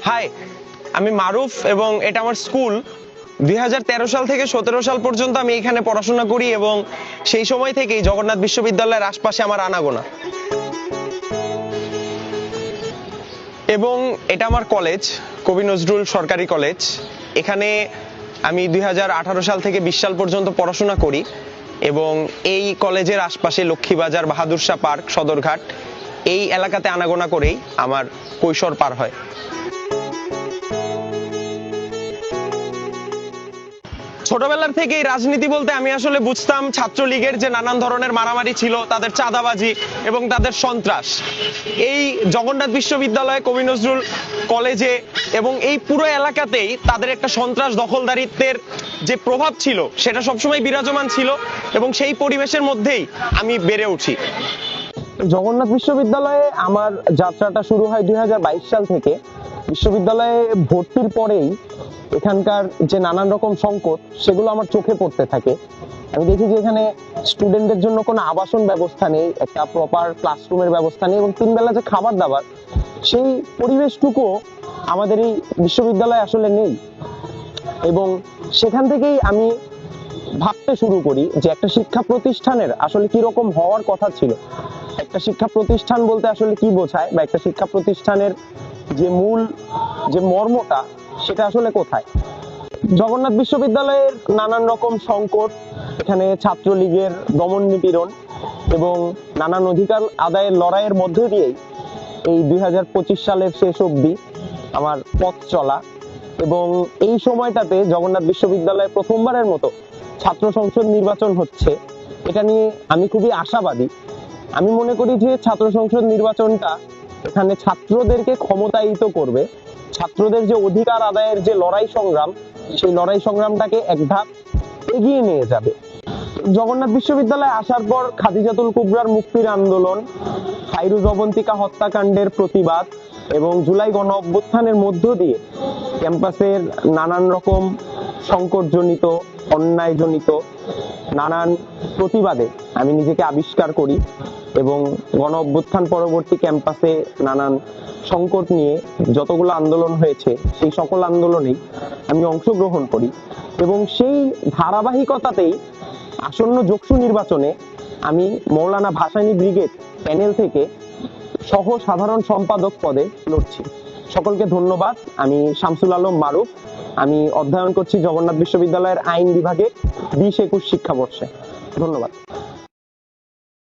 High, আমি মারুফ এবং এটা আমার স্কুল। 2013 সাল থেকে 17 সাল পর্যন্ত আমি এখানে পড়াশোনা করি এবং সেই সময় থেকেই জগন্নাথ বিশ্ববিদ্যালয়ের আশপাশে আমার আনাগোনা। এবং এটা আমার কলেজ, কবি নজরুল সরকারি কলেজ। এখানে আমি 2018 সাল থেকে 20 সাল পর্যন্ত পড়াশোনা করি এবং এই কলেজের আশপাশে লক্ষ্মীবাজার, বাহাদুর শাহ পার্ক, সদরঘাট এই এলাকাতে আনাগোনা করেই আমার কৈশোর পার হয়। ছোটবেলার থেকেই রাজনীতি বলতে আমি আসলে বুঝতাম ছাত্রলীগের যে নানান ধরনের মারামারি ছিল, তাদের চাঁদাবাজি এবং তাদের সন্ত্রাস। এই জগন্নাথ বিশ্ববিদ্যালয়, কবি নজরুল কলেজে এবং এই পুরো এলাকাতেই তাদের একটা সন্ত্রাস দখলদারিত্বের যে প্রভাব ছিল সেটা সবসময় বিরাজমান ছিল এবং সেই পরিবেশের মধ্যেই আমি বেড়ে উঠি। জগন্নাথ বিশ্ববিদ্যালয়ে আমার যাত্রাটা শুরু হয় 2022 সাল থেকে। বিশ্ববিদ্যালয়ে ভর্তির পরেই এখানকার যে নানান রকম সংকট সেগুলো আমার চোখে পড়তে থাকে। আমি দেখি যে এখানে স্টুডেন্টদের জন্য কোনো আবাসন ব্যবস্থা নেই, একটা প্রপার ক্লাসরুমের ব্যবস্থা নেই এবং 3 বেলা যে খাবার দাবার সেই পরিবেশটুকু আমাদের এই বিশ্ববিদ্যালয়ে আসলে নেই। এবং সেখান থেকেই আমি ভাবতে শুরু করি যে একটা শিক্ষা প্রতিষ্ঠানের আসলে কি রকম হওয়ার কথা ছিল, একটা শিক্ষা প্রতিষ্ঠান বলতে আসলে কি বোঝায়, বা একটা শিক্ষা প্রতিষ্ঠানের যে মূল যে মর্মটা সেটা আসলে কোথায়। জগন্নাথ বিশ্ববিদ্যালয়ের নানান রকম সংকট, এখানে ছাত্রলীগের দমন নিপীড়ন এবং নানান অধিকার আদায়ের লড়াইয়ের মধ্য দিয়েই এই 2025 সালের শেষ অবধি আমার পথ চলা। এবং এই সময়টাতে জগন্নাথ বিশ্ববিদ্যালয়ে প্রথমবারের মতো ছাত্র সংসদ নির্বাচন হচ্ছে, এটা নিয়ে আমি খুবই আশাবাদী। আমি মনে করি যে ছাত্র সংসদ নির্বাচনটা এখানে ছাত্রদেরকে ক্ষমতায়িত করবে, ছাত্রদের যে অধিকার আদায়ের যে লড়াই সংগ্রাম সেই লড়াই সংগ্রামটাকে এক ধাপ এগিয়ে নিয়ে যাবে। জগন্নাথ বিশ্ববিদ্যালয়ে আসার পর খাদিজাতুল কুবরার মুক্তির আন্দোলন, ফাইরুজ অবন্তিকা হত্যাকাণ্ডের প্রতিবাদ এবং জুলাই গণ অভ্যুত্থানের মধ্য দিয়ে ক্যাম্পাসের নানান রকম সংকটজনিত, অন্যায়জনিত নানান প্রতিবাদে আমি নিজেকে আবিষ্কার করি এবং গণ অভ্যুত্থান পরবর্তী ক্যাম্পাসে নানান সংকট নিয়ে যতগুলো আন্দোলন হয়েছে সেই সকল আন্দোলনেই আমি অংশগ্রহণ করি। এবং সেই ধারাবাহিকতাতেই আসন্ন যোগসু নির্বাচনে আমি মৌলানা ভাসানী ব্রিগেড প্যানেল থেকে সহ সাধারণ সম্পাদক পদে লড়ছি। সকলকে ধন্যবাদ। আমি শামসুল আলম মারুফ, আমি অধ্যয়ন করছি জগন্নাথ বিশ্ববিদ্যালয়ের আইন বিভাগে 20-21 শিক্ষাবর্ষে। ধন্যবাদ।